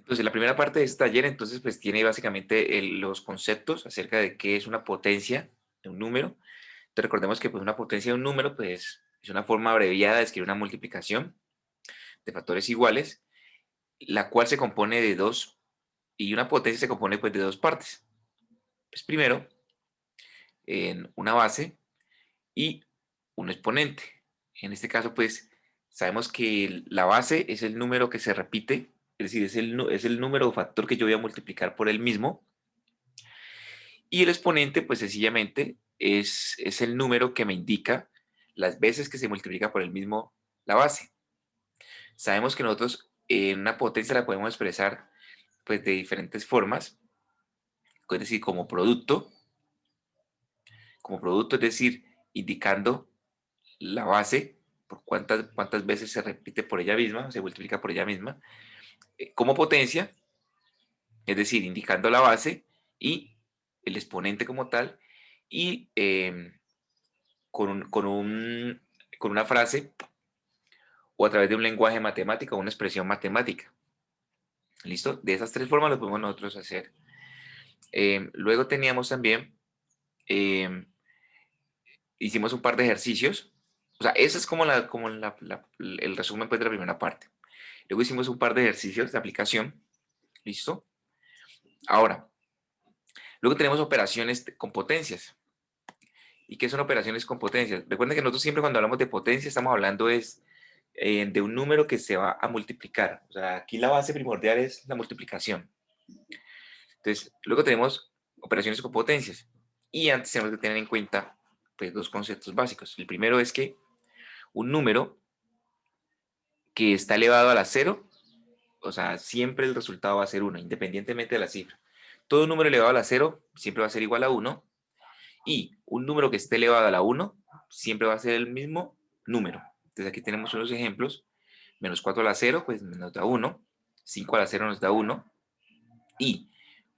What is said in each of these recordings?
Entonces, la primera parte de este taller, entonces, pues tiene básicamente los conceptos acerca de qué es una potencia de un número. Entonces, recordemos que pues, una potencia de un número, pues, es una forma abreviada de escribir una multiplicación de factores iguales, la cual se compone de dos, y una potencia se compone pues de dos partes. Pues primero, en una base y un exponente. En este caso, pues, sabemos que la base es el número que se repite, es decir, es el número o factor que yo voy a multiplicar por el mismo. Y el exponente, pues sencillamente es el número que me indica las veces que se multiplica por el mismo la base. Sabemos que nosotros en una potencia la podemos expresar pues de diferentes formas, es decir, como producto, es decir, indicando la base por cuántas veces se repite por ella misma, se multiplica por ella misma, como potencia, es decir, indicando la base y el exponente como tal, y con una frase o a través de un lenguaje matemático o una expresión matemática. ¿Listo? De esas tres formas lo podemos nosotros hacer. Luego teníamos también, eh, hicimos un par de ejercicios. O sea, ese es el resumen pues, de la primera parte. Luego hicimos un par de ejercicios de aplicación. ¿Listo? Ahora, luego tenemos operaciones con potencias. ¿Y qué son operaciones con potencias? Recuerden que nosotros siempre cuando hablamos de potencia estamos hablando de un número que se va a multiplicar. O sea, aquí la base primordial es la multiplicación. Entonces, luego tenemos operaciones con potencias. Y antes tenemos que tener en cuenta pues, dos conceptos básicos. El primero es que un número que está elevado a la cero, o sea, siempre el resultado va a ser 1, independientemente de la cifra. Todo número elevado a la cero siempre va a ser igual a 1. Y un número que esté elevado a la 1 siempre va a ser el mismo número. Entonces aquí tenemos unos ejemplos. Menos 4 a la cero, pues nos da 1. 5 a la cero nos da 1. Y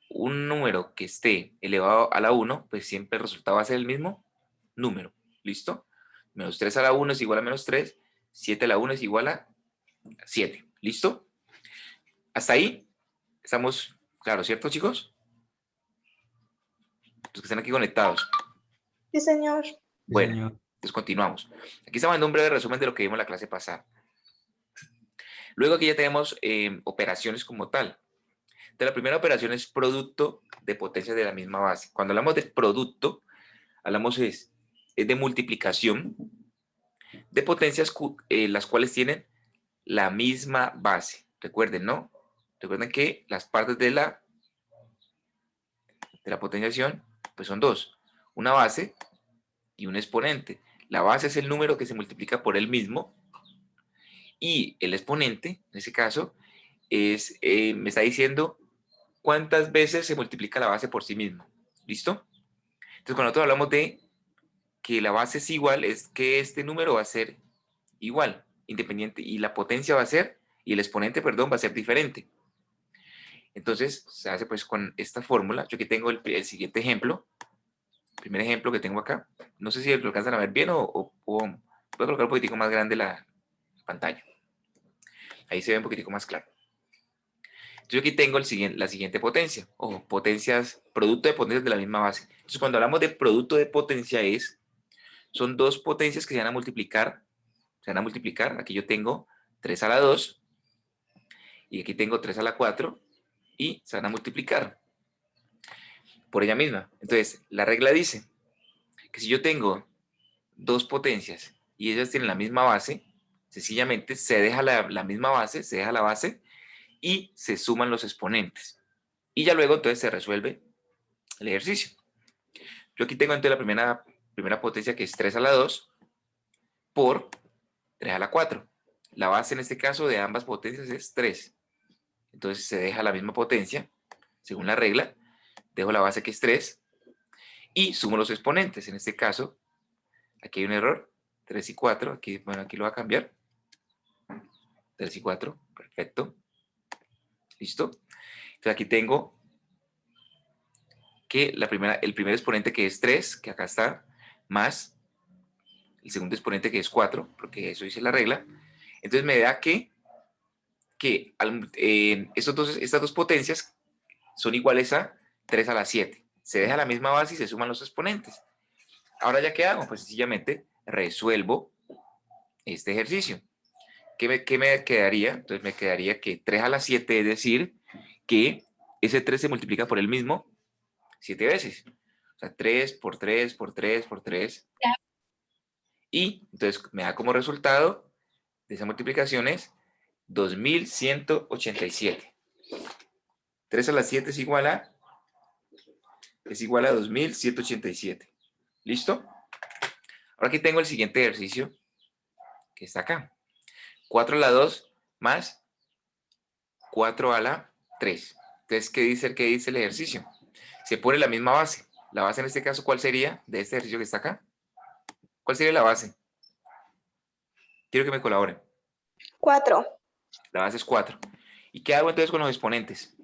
un número que esté elevado a la 1, pues siempre el resultado va a ser el mismo número. ¿Listo? Menos 3 a la 1 es igual a menos 3. 7 a la 1 es igual a 7. ¿Listo? Hasta ahí estamos claros, ¿cierto, chicos? Los que están aquí conectados. Sí, señor. Sí, Bueno, señor. entonces continuamos. Aquí estamos en un breve resumen de lo que vimos en la clase pasada. Luego aquí ya tenemos operaciones como tal. Entonces, la primera operación es producto de potencias de la misma base. Cuando hablamos de producto, hablamos es de multiplicación de potencias las cuales tienen la misma base. Recuerden, ¿no? Recuerden que las partes de la potenciación pues son dos. Una base y un exponente. La base es el número que se multiplica por el mismo y el exponente, en ese caso, me está diciendo cuántas veces se multiplica la base por sí mismo. ¿Listo? Entonces, cuando nosotros hablamos de que la base es igual, es que este número va a ser igual, independiente, y la potencia va a ser, y el exponente, perdón, va a ser diferente. Entonces, se hace pues con esta fórmula. Yo aquí tengo el siguiente ejemplo, el primer ejemplo que tengo acá. No sé si lo alcanzan a ver bien o voy a colocar un poquitico más grande la pantalla. Ahí se ve un poquitico más claro. Yo aquí tengo la siguiente potencia, o potencias, producto de potencias de la misma base. Entonces, cuando hablamos de producto de potencia son dos potencias que se van a multiplicar. Aquí yo tengo 3 a la 2 y aquí tengo 3 a la 4 y se van a multiplicar por ella misma. Entonces, la regla dice que si yo tengo dos potencias y ellas tienen la misma base, sencillamente se deja la misma base, se deja la base y se suman los exponentes. Y ya luego entonces se resuelve el ejercicio. Yo aquí tengo entonces la primera potencia que es 3 a la 2 por 3 a la 4. La base en este caso de ambas potencias es 3. Entonces se deja la misma potencia, según la regla, dejo la base que es 3 y sumo los exponentes. En este caso, aquí hay un error, 3 y 4, aquí, bueno, aquí lo voy a cambiar. 3 y 4, perfecto. ¿Listo? Entonces aquí tengo que el primer exponente que es 3, que acá está, más el segundo exponente que es 4, porque eso dice la regla. Entonces me da que que estas dos potencias son iguales a 3 a la 7. Se deja la misma base y se suman los exponentes. Ahora, ¿ya qué hago? Pues sencillamente resuelvo este ejercicio. ¿Qué me quedaría? Entonces me quedaría que 3 a la 7, es decir, que ese 3 se multiplica por el mismo 7 veces. O sea, 3 por 3 por 3 por 3. Y entonces me da como resultado de esa multiplicación es 2187. 3 a la 7 es igual a 2187. ¿Listo? Ahora aquí tengo el siguiente ejercicio que está acá. 4 a la 2 más 4 a la 3. Entonces, ¿qué dice el ejercicio? Se pone la misma base. La base en este caso, ¿cuál sería de este ejercicio que está acá? ¿Cuál sería la base? Quiero que me colaboren. 4. La base es 4. ¿Y qué hago entonces con los exponentes?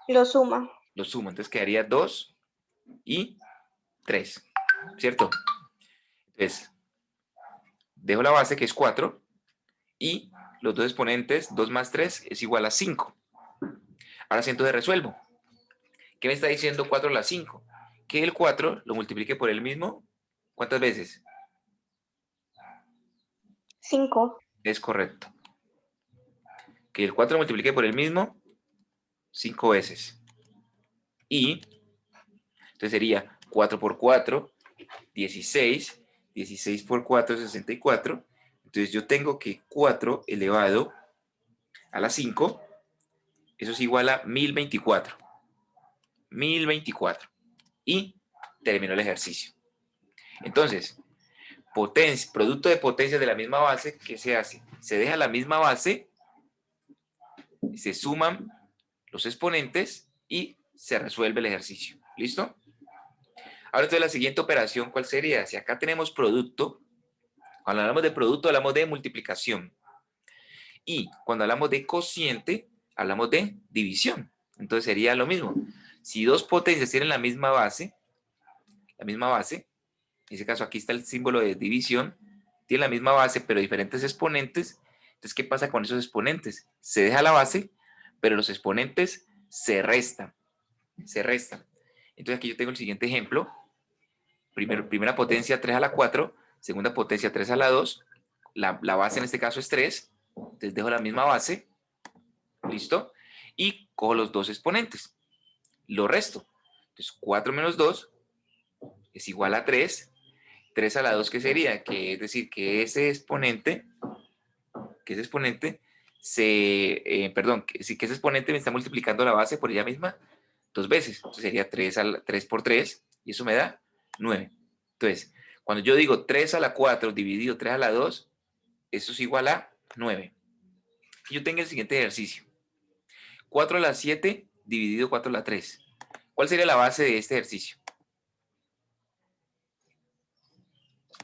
Lo suma. Los sumo. Entonces quedaría 2 y 3. ¿Cierto? Entonces, dejo la base que es 4 y los dos exponentes, 2 más 3 es igual a 5. Ahora sí, entonces resuelvo. ¿Qué me está diciendo 4 a la 5? Que el 4 lo multiplique por el mismo. ¿Cuántas veces? 5. Es correcto. Que el 4 lo multiplique por el mismo 5 veces. Y entonces sería 4 por 4, 16. 16 por 4, 64. Entonces yo tengo que 4 elevado a la 5, eso es igual a 1024. 1024. Y terminó el ejercicio. Entonces, producto de potencias de la misma base, ¿qué se hace? Se deja la misma base, se suman los exponentes y se resuelve el ejercicio. ¿Listo? Ahora entonces la siguiente operación, ¿cuál sería? Si acá tenemos producto, cuando hablamos de producto hablamos de multiplicación. Y cuando hablamos de cociente, hablamos de división. Entonces sería lo mismo. Si dos potencias tienen la misma base, en ese caso aquí está el símbolo de división, tiene la misma base pero diferentes exponentes, entonces ¿qué pasa con esos exponentes? Se deja la base, pero los exponentes se restan, se restan. Entonces aquí yo tengo el siguiente ejemplo, primera potencia 3 a la 4, segunda potencia 3 a la 2, la base en este caso es 3, entonces dejo la misma base, ¿listo? Y cojo los dos exponentes, lo resto. Entonces 4 menos 2 es igual a 3, 3 a la 2, ¿qué sería? Que es decir, que ese exponente, que ese exponente me está multiplicando la base por ella misma dos veces. Entonces sería 3 por 3 y eso me da 9. Entonces, cuando yo digo 3 a la 4 dividido 3 a la 2, eso es igual a 9. Y yo tengo el siguiente ejercicio. 4 a la 7 dividido 4 a la 3. ¿Cuál sería la base de este ejercicio?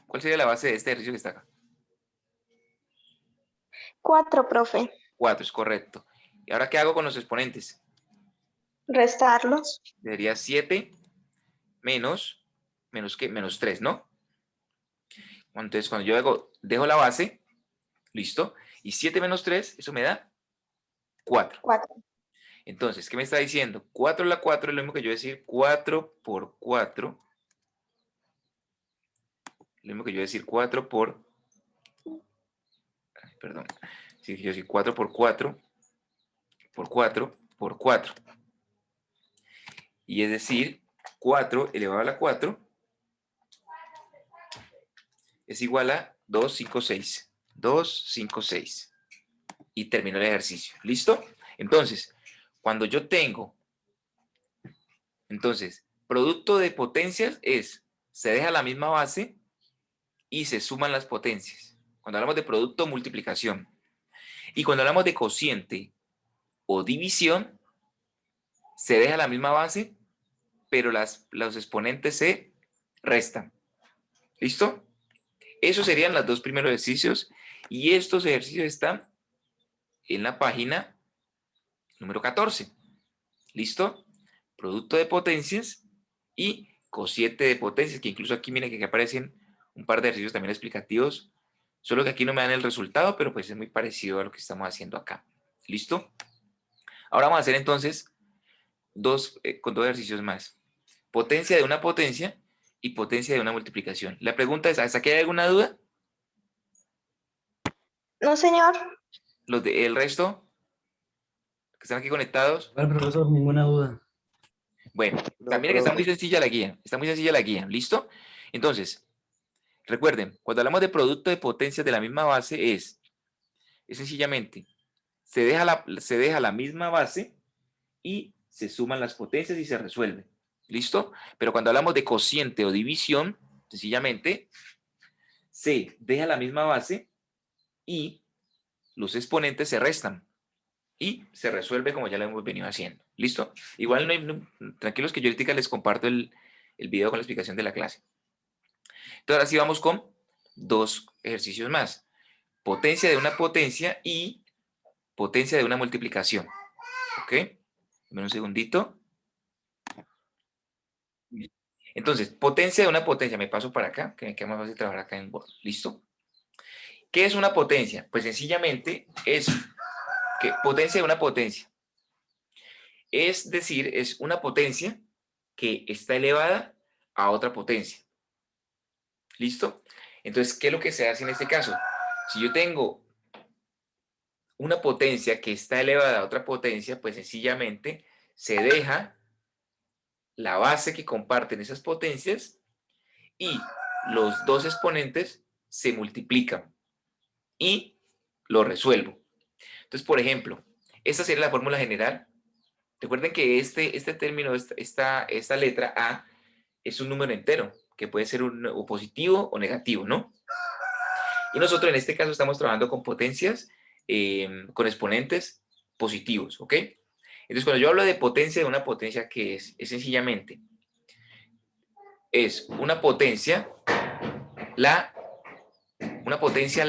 ¿Cuál sería la base de este ejercicio que está acá? 4, profe. 4, es correcto. ¿Y ahora qué hago con los exponentes? Restarlos. Sería 7 menos ¿qué? Menos 3, ¿no? Entonces, cuando yo dejo la base, listo, y 7 menos 3, eso me da 4. 4. Entonces, ¿qué me está diciendo? 4 a la 4 es lo mismo que yo decir 4 por 4. Lo mismo que yo decir 4 por... Perdón. Sí, yo decir 4 por 4 por 4 por 4. Y es decir, 4 elevado a la 4 es igual a 256. 256. Y termino el ejercicio. ¿Listo? Entonces, cuando yo tengo, producto de potencias se deja la misma base y se suman las potencias. Cuando hablamos de producto, multiplicación. Y cuando hablamos de cociente o división, se deja la misma base, pero los exponentes se restan. ¿Listo? Esos serían los dos primeros ejercicios. Y estos ejercicios están en la página número 14. ¿Listo? Producto de potencias y cociente de potencias, que incluso aquí miren que aparecen un par de ejercicios también explicativos Solo que aquí no me dan el resultado, pero pues es muy parecido a lo que estamos haciendo acá. ¿Listo? Ahora vamos a hacer entonces con dos ejercicios más. Potencia de una potencia y potencia de una multiplicación. La pregunta es, ¿hasta aquí hay alguna duda? No, señor. ¿El resto que están aquí conectados? Bueno, profesor, ninguna duda. Bueno, No, también que está muy profe. sencilla la guía. Está muy sencilla la guía. ¿Listo? Entonces, recuerden, cuando hablamos de producto de potencias de la misma base es sencillamente, se deja la misma base y se suman las potencias y se resuelve. ¿Listo? Pero cuando hablamos de cociente o división, sencillamente se deja la misma base y los exponentes se restan y se resuelve como ya lo hemos venido haciendo. ¿Listo? Igual tranquilos que yo ahorita les comparto el video con la explicación de la clase. Entonces ahora sí vamos con dos ejercicios más. Potencia de una potencia y potencia de una multiplicación. ¿Ok? Dame un segundito. Entonces, potencia de una potencia. Me paso para acá, que me queda más fácil trabajar acá en Word. ¿Listo? ¿Qué es una potencia? Pues sencillamente es que potencia de una potencia. Es decir, es una potencia que está elevada a otra potencia. ¿Listo? Entonces, ¿qué es lo que se hace en este caso? Si yo tengo una potencia que está elevada a otra potencia, pues sencillamente se deja la base que comparten esas potencias y los dos exponentes se multiplican y lo resuelvo. Entonces, por ejemplo, esta sería la fórmula general. Recuerden que este término, esta letra A, es un número entero, que puede ser o positivo o negativo, ¿no? Y nosotros en este caso estamos trabajando con potencias, con exponentes positivos, ¿ok? Entonces, cuando yo hablo de potencia de una potencia, ¿qué es? Es sencillamente, es la, una potencia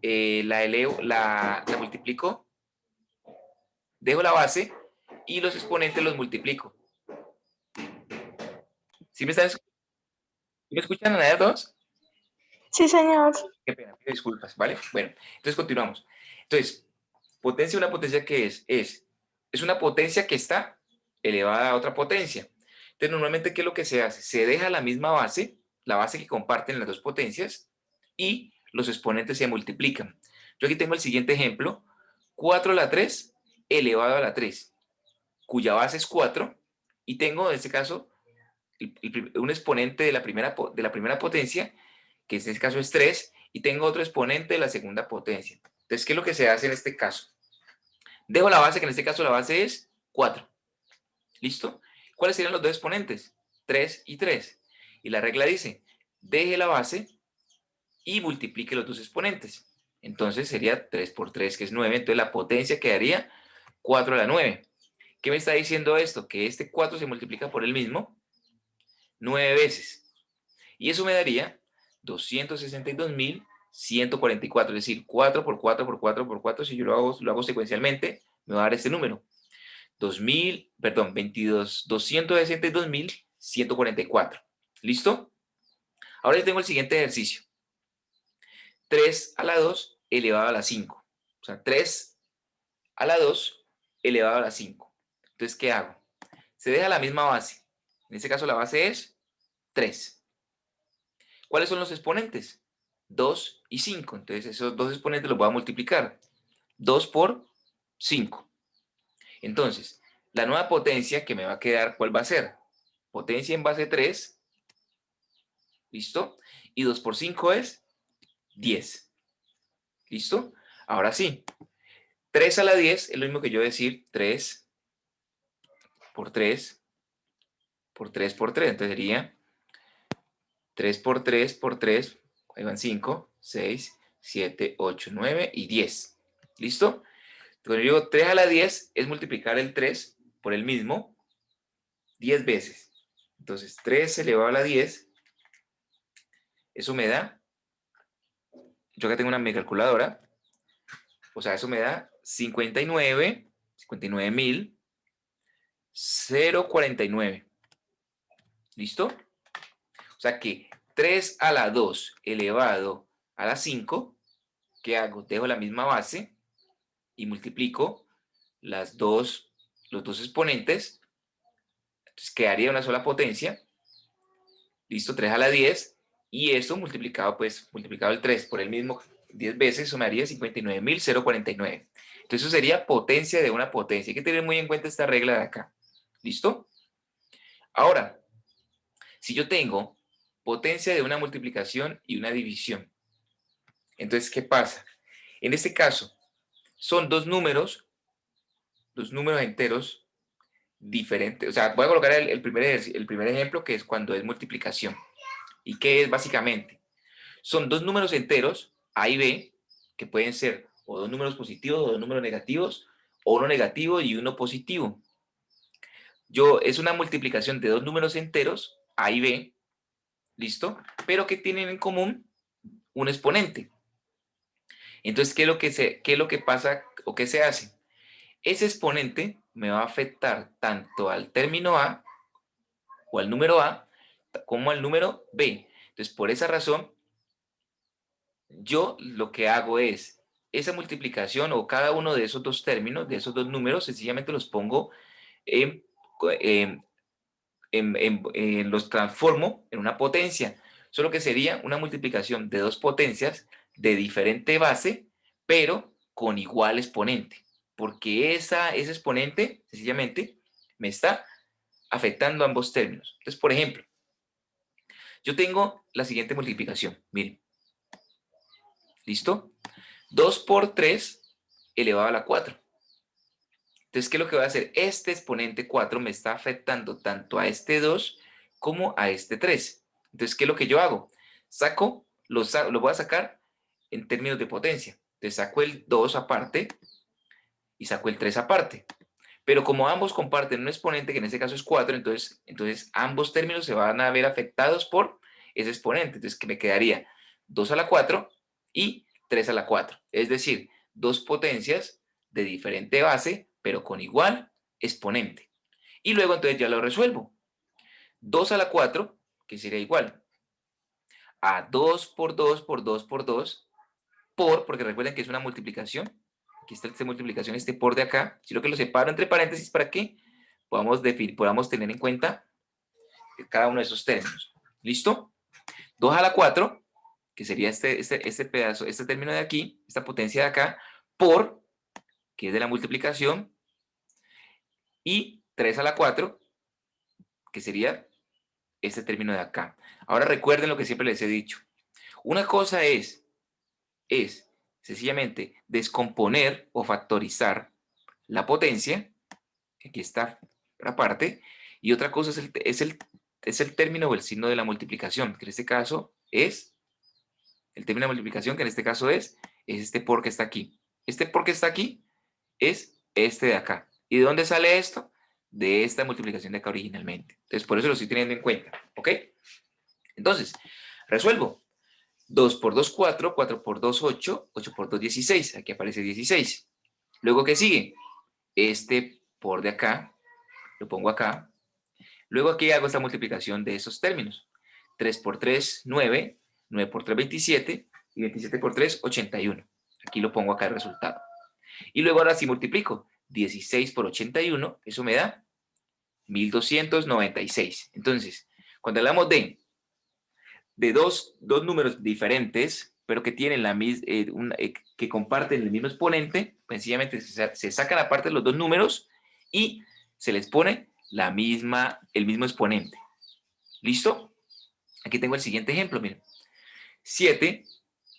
la elevo, la multiplico, dejo la base y los exponentes los multiplico. ¿Sí me escuchan a las dos? Sí, señor. Qué pena, pido disculpas, ¿vale? Bueno, entonces continuamos. Entonces, potencia de una potencia, ¿qué es? Es una potencia que está elevada a otra potencia. Entonces, normalmente, ¿qué es lo que se hace? Se deja la misma base, la base que comparten las dos potencias, y los exponentes se multiplican. Yo aquí tengo el siguiente ejemplo, 4 a la 3 elevado a la 3, cuya base es 4, y tengo en este caso un exponente de la primera potencia, que en este caso es 3, y tengo otro exponente de la segunda potencia. Entonces, ¿qué es lo que se hace en este caso? Dejo la base, que en este caso la base es 4. ¿Listo? ¿Cuáles serían los dos exponentes? 3 y 3. Y la regla dice, deje la base y multiplique los dos exponentes. Entonces sería 3 por 3, que es 9. Entonces la potencia quedaría 4 a la 9. ¿Qué me está diciendo esto? Que este 4 se multiplica por el mismo 9 veces. Y eso me daría 262.144. Es decir, 4 por 4 por 4 por 4. Si yo lo hago secuencialmente, me va a dar este número. 262.144. ¿Listo? Ahora yo tengo el siguiente ejercicio. 3 a la 2 elevado a la 5. O sea, 3 a la 2 elevado a la 5. Entonces, ¿qué hago? Se deja la misma base. En este caso la base es 3. ¿Cuáles son los exponentes? 2 y 5. Entonces, esos dos exponentes los voy a multiplicar. 2 por 5. Entonces, la nueva potencia que me va a quedar, ¿cuál va a ser? Potencia en base 3, ¿listo? Y 2 por 5 es 10, ¿listo? Ahora sí, 3 a la 10 es lo mismo que yo decir 3 por 3 por 3 por 3. Entonces sería 3 por 3 por 3, ahí van 5, 6, 7, 8, 9 y 10, ¿listo? Cuando yo digo 3 a la 10 es multiplicar el 3 por el mismo 10 veces. Entonces 3 elevado a la 10, eso me da, yo acá tengo una mi calculadora, o sea, eso me da 59.049. ¿Listo? O sea que 3 a la 2 elevado a la 5, ¿qué hago? Dejo la misma base y multiplico los dos exponentes, entonces quedaría una sola potencia, listo, 3 a la 10, y eso multiplicado, pues, multiplicado el 3 por el mismo 10 veces, eso me daría 59.049. Entonces eso sería potencia de una potencia. Hay que tener muy en cuenta esta regla de acá, ¿listo? Ahora, si yo tengo potencia de una multiplicación y una división, entonces, ¿qué pasa? En este caso, son dos números enteros diferentes. O sea, voy a colocar el primer ejemplo, que es cuando es multiplicación. ¿Y qué es básicamente? Son dos números enteros, A y B, que pueden ser o dos números positivos o dos números negativos, o uno negativo y uno positivo. Es una multiplicación de dos números enteros, A y B, ¿listo? Pero que tienen en común un exponente. Entonces, ¿qué es lo que pasa o qué se hace? Ese exponente me va a afectar tanto al término A o al número A como al número B. Entonces, por esa razón, yo lo que hago es esa multiplicación o cada uno de esos dos términos, de esos dos números, sencillamente los pongo en, en- los transformo en una potencia. Solo que sería una multiplicación de dos potencias de diferente base, pero con igual exponente. Porque ese exponente, sencillamente, me está afectando ambos términos. Entonces, por ejemplo, yo tengo la siguiente multiplicación. Miren, ¿listo? 2 por 3 elevado a la 4. Entonces, ¿qué es lo que voy a hacer? Este exponente 4 me está afectando tanto a este 2 como a este 3. Entonces, ¿qué es lo que yo hago? Lo voy a sacar en términos de potencia. Entonces, saco el 2 aparte y saco el 3 aparte. Pero como ambos comparten un exponente, que en este caso es 4, entonces ambos términos se van a ver afectados por ese exponente. Entonces, que me quedaría 2 a la 4 y 3 a la 4. Es decir, dos potencias de diferente base, pero con igual exponente. Y luego entonces ya lo resuelvo. 2 a la 4, que sería igual a 2 por 2 por 2 por 2, porque recuerden que es una multiplicación. Aquí está esta multiplicación, este por de acá. Sino que lo separo entre paréntesis para que podamos tener en cuenta cada uno de esos términos. ¿Listo? 2 a la 4, que sería este pedazo, este término de aquí, esta potencia de acá, por, que es de la multiplicación, y 3 a la 4, que sería este término de acá. Ahora recuerden lo que siempre les he dicho. Una cosa es sencillamente descomponer o factorizar la potencia, que aquí está la parte, y otra cosa es el término o el signo de la multiplicación, que en este caso es el término de multiplicación, que en este caso es este por que está aquí. Este por que está aquí es este de acá. ¿Y de dónde sale esto? De esta multiplicación de acá originalmente. Entonces, por eso lo estoy teniendo en cuenta. ¿Ok? Entonces, resuelvo. 2 por 2, 4, 4 por 2, 8, 8 por 2, 16. Aquí aparece 16. Luego, ¿qué sigue? Este por de acá, lo pongo acá. Luego aquí hago esta multiplicación de esos términos. 3 por 3, 9, 9 por 3, 27, y 27 por 3, 81. Aquí lo pongo acá el resultado. Y luego ahora sí multiplico. 16 por 81, eso me da 1296. Entonces, cuando hablamos de dos números diferentes, pero que tienen que comparten el mismo exponente, pues sencillamente se sacan aparte los dos números y se les pone el mismo exponente. ¿Listo? Aquí tengo el siguiente ejemplo, miren. 7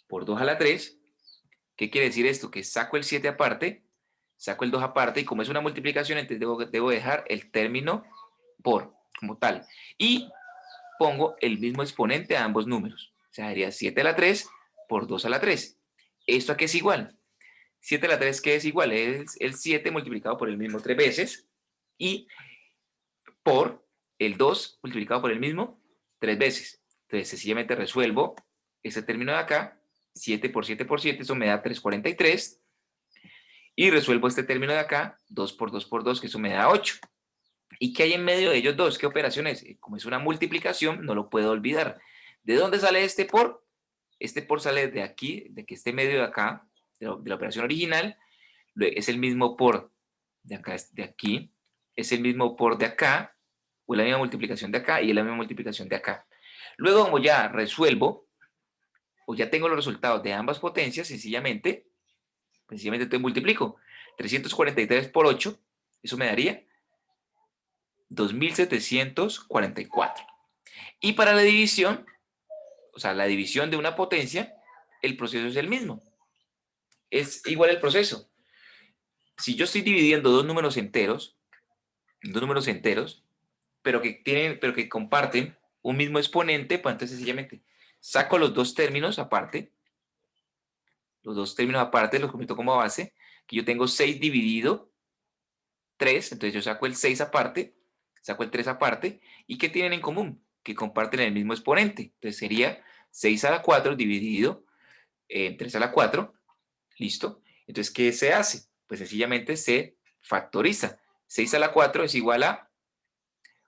por 2 a la 3. ¿Qué quiere decir esto? Que saco el 7 aparte, saco el 2 aparte, y como es una multiplicación, entonces debo dejar el término por, como tal. Y pongo el mismo exponente a ambos números. O sea, sería 7 a la 3 por 2 a la 3. ¿Esto a qué es igual? 7 a la 3, ¿qué es igual? Es el 7 multiplicado por el mismo 3 veces y por el 2 multiplicado por el mismo 3 veces. Entonces, sencillamente resuelvo este término de acá. 7 por 7 por 7, eso me da 343. Y resuelvo este término de acá, 2 por 2 por 2, que eso me da 8. ¿Y qué hay en medio de ellos dos? ¿Qué operación es? Como es una multiplicación, no lo puedo olvidar. ¿De dónde sale este por? este por sale de aquí, de que este medio de acá, de la operación original, es el mismo por de acá, de aquí, es el mismo por de acá, o es la misma multiplicación de acá y es la misma multiplicación de acá. Luego, como ya resuelvo, o ya tengo los resultados de ambas potencias, sencillamente te multiplico. 343 por 8, eso me daría 2744. Y para la división, o sea, la división de una potencia, el proceso es el mismo. Es igual el proceso. Si yo estoy dividiendo dos números enteros, pero que comparten un mismo exponente, pues entonces sencillamente saco los dos términos aparte, los convierto como base, que yo tengo 6 dividido 3, entonces yo saco el 6 aparte, saco el 3 aparte, ¿y qué tienen en común? Que comparten el mismo exponente. Entonces sería 6 a la 4 dividido en 3 a la 4, ¿listo? Entonces, ¿qué se hace? Pues sencillamente se factoriza. 6 a la 4 es igual a,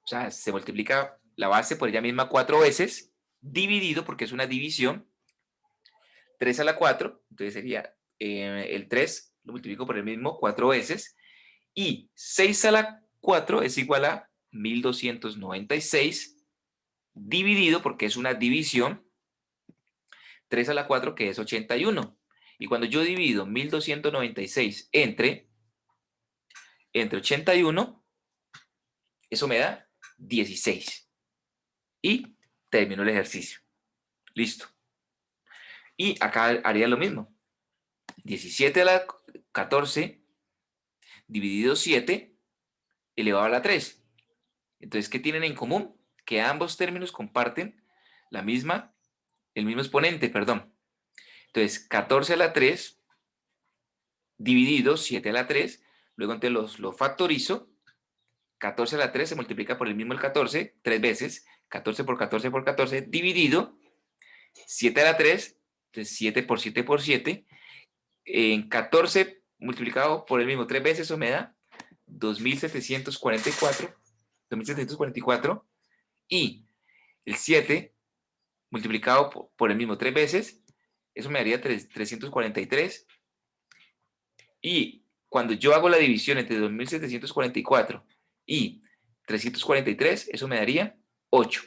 o sea, se multiplica la base por ella misma 4 veces, dividido, porque es una división, 3 a la 4, entonces sería el 3, lo multiplico por el mismo 4 veces, y 6 a la 4 es igual a 1296 dividido, porque es una división, 3 a la 4 que es 81. Y cuando yo divido 1296 entre 81, eso me da 16. Y termino el ejercicio. Listo. Y acá haría lo mismo. 17 a la 14 dividido 7 elevado a la 3. Entonces, ¿qué tienen en común? Que ambos términos comparten el mismo exponente, perdón. Entonces, 14 a la 3 dividido 7 a la 3, luego entonces lo factorizo. 14 a la 3 se multiplica por el mismo el 14, 3 veces, 14 por 14 por 14, dividido 7 a la 3, entonces 7 por 7 por 7, en 14 multiplicado por el mismo 3 veces, eso me da 2744, y el 7 multiplicado por el mismo 3 veces, eso me daría 343. Y cuando yo hago la división entre 2744 y 343, eso me daría 8.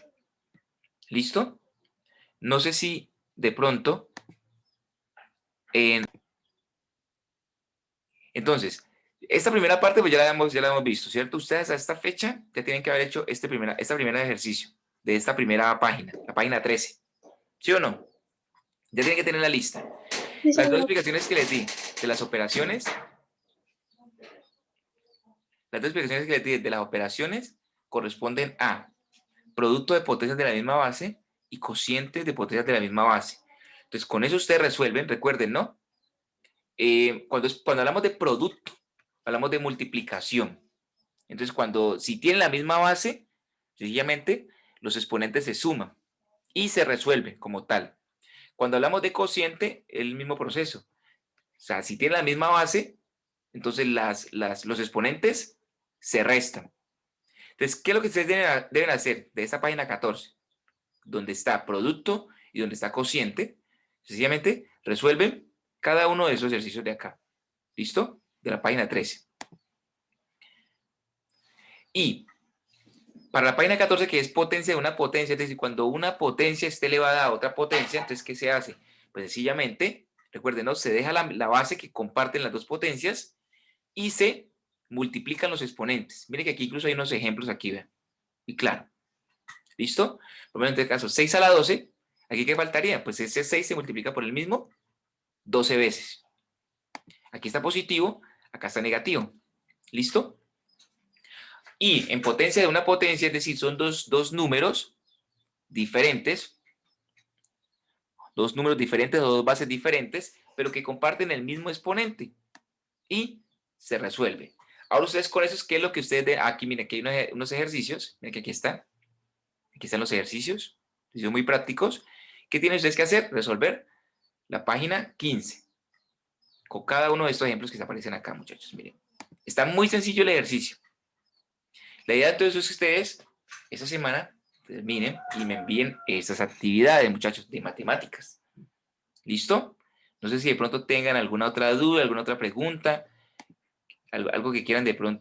¿Listo? No sé si de pronto... Entonces, esta primera parte pues ya la hemos visto, ¿cierto? Ustedes a esta fecha ya tienen que haber hecho esta primera ejercicio de esta primera página, la página 13. ¿Sí o no? Ya tienen que tener la lista. Sí, Las dos señor. explicaciones que les di de las operaciones, de las operaciones corresponden a producto de potencias de la misma base y cocientes de potencias de la misma base. Entonces, con eso ustedes resuelven, recuerden, ¿no? Cuando hablamos de producto, hablamos de multiplicación. Entonces, si tienen la misma base, sencillamente los exponentes se suman y se resuelve como tal. Cuando hablamos de cociente, el mismo proceso. O sea, si tienen la misma base, entonces los exponentes se restan. Entonces, ¿qué es lo que ustedes deben hacer de esta página 14? Donde está producto y donde está cociente, sencillamente resuelven cada uno de esos ejercicios de acá. ¿Listo? De la página 13. Y para la página 14, que es potencia de una potencia, es decir, cuando una potencia esté elevada a otra potencia, entonces, ¿qué se hace? Pues sencillamente, recuerden, ¿no? Se deja la base que comparten las dos potencias y se multiplican los exponentes. Miren que aquí incluso hay unos ejemplos aquí, vean. Y claro, ¿listo? Por ejemplo, en este caso, 6 a la 12, ¿aquí qué faltaría? Pues ese 6 se multiplica por el mismo 12 veces. Aquí está positivo, acá está negativo. ¿Listo? Y en potencia de una potencia, es decir, son dos números diferentes, o dos bases diferentes, pero que comparten el mismo exponente y se resuelve. Ahora ustedes con eso, ¿qué es lo que ustedes aquí? Miren, aquí hay unos ejercicios, miren que aquí están los ejercicios muy prácticos. ¿Qué tienen ustedes que hacer? Resolver la página 15 con cada uno de estos ejemplos que se aparecen acá, muchachos. Miren, está muy sencillo el ejercicio. La idea entonces es que ustedes esta semana terminen y me envíen estas actividades, muchachos, de matemáticas. ¿Listo? No sé si de pronto tengan alguna otra duda, alguna otra pregunta, algo que quieran de pronto